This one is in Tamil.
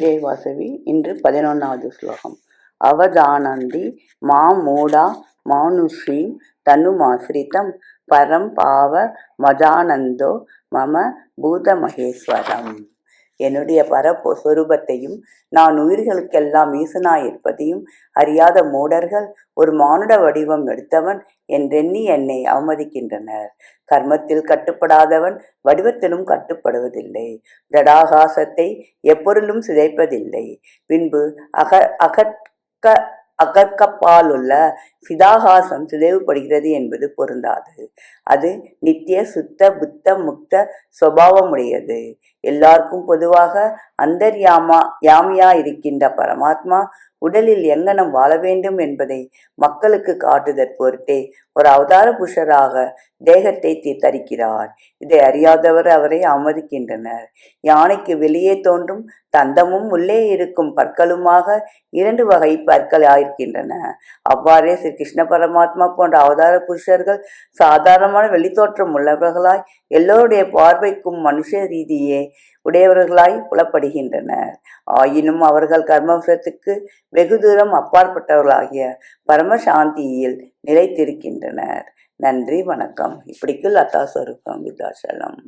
ஜெயவாசவி. இன்று 11வது ஸ்லோகம். அவஜானந்தி மா மூடா மானுஷீம் தனுமாஸ்ரிதம் பரம் பாவ மஜானந்தோ மம பூதமகேஸ்வரம். என்னுடைய பரஸ்வரூபத்தையும் நான் உயிர்களுக்கெல்லாம் ஈசனாயிருப்பதையும் அறியாத மூடர்கள் ஒரு மானுட வடிவம் எடுத்தவன் என்றெண்ணி என்னை அவமதிக்கின்றனர். கர்மத்தில் கட்டுப்படாதவன் வடிவத்திலும் கட்டுப்படுவதில்லை. ஜடாகாசத்தை எப்பொருளும் சிதைப்பதில்லை. பின்பு அகற்கப்பாலுள்ள சிதாகாசம் சிதைவுபடுகிறது என்பது பொருந்தாது. அது நித்திய சுத்த புத்த முக்த சுபாவமுடையது. எல்லாருக்கும் பொதுவாக யாமியா இருக்கின்ற பரமாத்மா உடலில் எங்கனம் வாழ வேண்டும் என்பதை மக்களுக்கு காட்டுதற் பொருட்டே ஒரு அவதார புருஷராக தேகத்தை தரிக்கிறார். இதை அறியாதவர் அவரை அவமதிக்கின்றனர். யானைக்கு வெளியே தோன்றும் தந்தமும் உள்ளே இருக்கும் பற்களுமாக 2 வகை பற்கள் ஆயிருக்கின்றன. அவ்வாறே ஸ்ரீ கிருஷ்ண பரமாத்மா போன்ற அவதார புருஷர்கள் சாதாரணமான வெளித்தோற்றம் உள்ளவர்களாய் எல்லோருடைய பார்வைக்கும் மனுஷ ரீதியே உடையவர்களாய் புலப்படுகின்றனர். ஆயினும் அவர்கள் கர்மவசத்துக்கு வெகு தூரம் அப்பாற்பட்டவர்களாகிய பரமசாந்தியில் நிலைத்திருக்கின்றனர். நன்றி, வணக்கம். இப்படிக்கு லதா ஸ்வரூபம் விருத்தாச்சலம்.